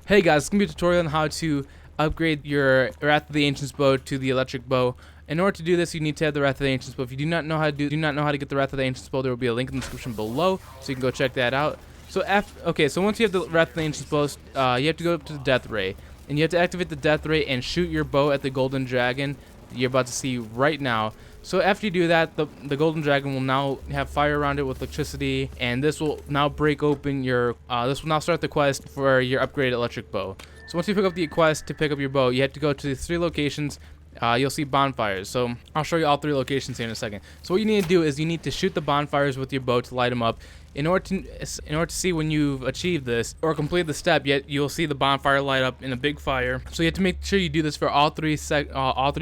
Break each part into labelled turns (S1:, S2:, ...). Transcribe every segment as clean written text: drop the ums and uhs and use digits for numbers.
S1: Hey guys, it's going to be a tutorial on how to upgrade your Wrath of the Ancients bow to the electric bow. In order to do this, you need to have the Wrath of the Ancients bow. If you do not know how to get the Wrath of the Ancients bow, there will be a link in the description below, so you can go check that out. So once you have the Wrath of the Ancients bow, you have to go up to the Death Ray, and you have to activate the Death Ray and shoot your bow at the Golden Dragon you're about to see right now. So after you do that, the Golden Dragon will now have fire around it with electricity, and this will now break open your, this will now start the quest for your upgraded electric bow. So once you pick up the quest to pick up your bow, you have to go to these 3 locations. You'll see bonfires. So I'll show you all 3 locations here in a second. So what you need to do is you need to shoot the bonfires with your bow to light them up. In order to see when you've achieved this or completed the step, you'll see the bonfire light up in a big fire. So you have to make sure you do this for all three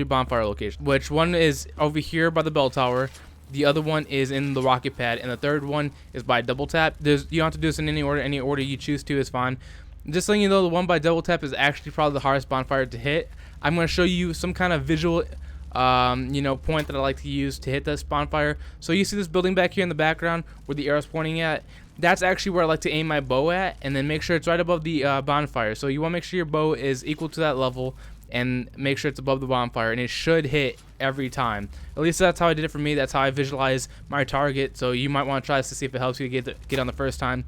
S1: bonfire locations. Which one is over here by the bell tower, the other one is in the rocket pad, and the third one is by double tap. You don't have to do this in any order. Any order you choose to is fine. Just letting you know, the one by double tap is actually probably the hardest bonfire to hit. I'm going to show you some kind of visual point that I like to use to hit this bonfire. So you see this building back here in the background where the arrow's pointing at? That's actually where I like to aim my bow at, and then make sure it's right above the bonfire. So you want to make sure your bow is equal to that level and make sure it's above the bonfire, and it should hit every time. At least that's how I did it for me. That's how I visualize my target. So you might want to try this to see if it helps you get on the first time.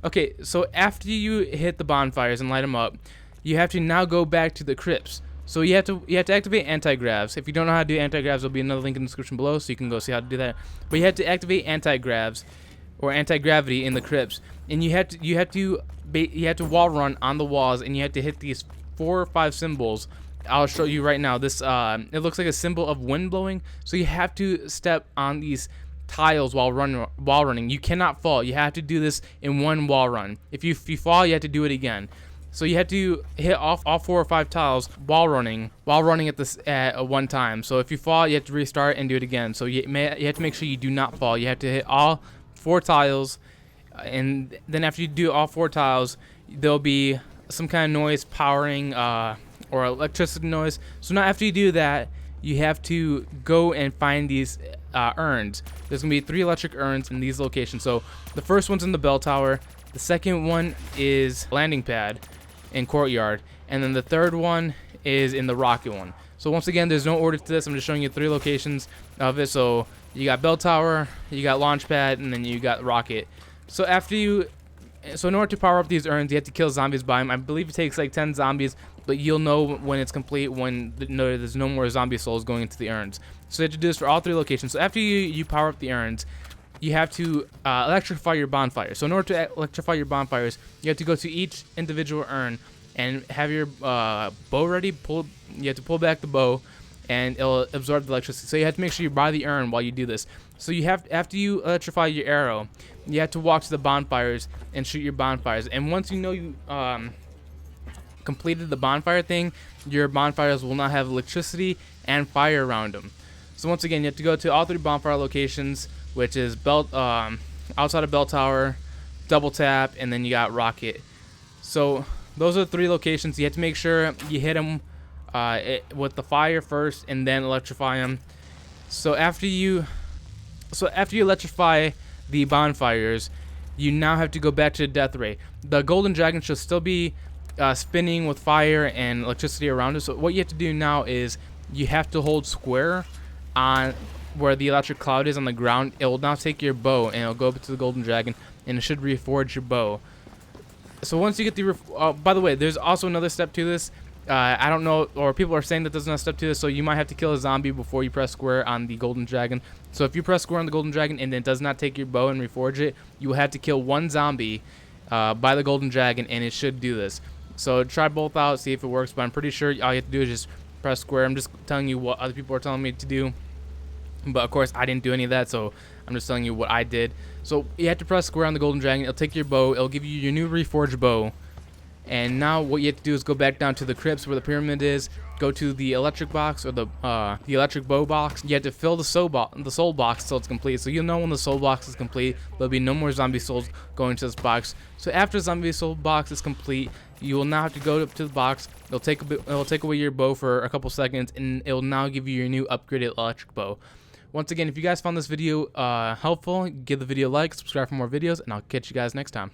S1: Okay, so after you hit the bonfires and light them up, you have to now go back to the crypts. So you have to activate anti-gravs. If you don't know how to do anti-gravs, there'll be another link in the description below, so you can go see how to do that. But you have to activate anti-gravs or anti-gravity in the crypts, and you have to wall run on the walls, and you have to hit these 4 or 5 symbols. I'll show you right now. This it looks like a symbol of wind blowing. So you have to step on these tiles while running. You cannot fall. You have to do this in one wall run. If you fall, you have to do it again. So you have to hit off all 4 or 5 tiles while running at one time. So if you fall, you have to restart and do it again. So you have to make sure you do not fall. You have to hit all 4 tiles, and then after you do all 4 tiles, there'll be some kind of noise powering or electricity noise. So now after you do that, you have to go and find these urns. There's gonna be 3 electric urns in these locations. So the first one's in the bell tower. The second one is landing pad and courtyard, and then the third one is in the rocket one. So once again, there's no order to this. I'm just showing you 3 locations of it. So you got bell tower, you got launch pad, and then you got rocket. So in order to power up these urns, you have to kill zombies by them. I believe it takes like 10 zombies, but you'll know when it's complete when there's no more zombie souls going into the urns. So you have to do this for all 3 locations. So after you power up the urns, you have to electrify your bonfire. So in order to electrify your bonfires, you have to go to each individual urn and have your bow ready. You have to pull back the bow, and it'll absorb the electricity. So you have to make sure you're by the urn while you do this. So after you electrify your arrow, you have to walk to the bonfires and shoot your bonfires. And once you know you completed the bonfire thing, your bonfires will now have electricity and fire around them. So once again, you have to go to all 3 bonfire locations, which is outside of bell tower, double tap, and then you got rocket. So those are the 3 locations. You have to make sure you hit them with the fire first, and then electrify them. So after you electrify the bonfires, you now have to go back to the death ray. The golden dragon should still be spinning with fire and electricity around it. So what you have to do now is you have to hold square on where the electric cloud is on the ground. It will now take your bow and it'll go up to the golden dragon, and it should reforge your bow. So once you get the by the way, there's also another step to this. I don't know, or people are saying that there's no step to this, so you might have to kill a zombie before you press square on the golden dragon. So if you press square on the golden dragon and it does not take your bow and reforge it, you will have to kill 1 zombie by the golden dragon, and it should do this. So try both out, see if it works, but I'm pretty sure all you have to do is just press square. I'm just telling you what other people are telling me to do, but of course I didn't do any of that, so I'm just telling you what I did. So you have to press square on the golden dragon. It'll take your bow, it'll give you your new reforged bow, and now what you have to do is go back down to the crypts where the pyramid is, go to the electric box, or the electric bow box. You have to fill the soul box till it's complete. So you'll know when the soul box is complete, there'll be no more zombie souls going to this box. So after the zombie soul box is complete, you will now have to go up to the box. It'll take away your bow for a couple seconds, and it will now give you your new upgraded electric bow. Once again, if you guys found this video helpful, give the video a like, subscribe for more videos, and I'll catch you guys next time.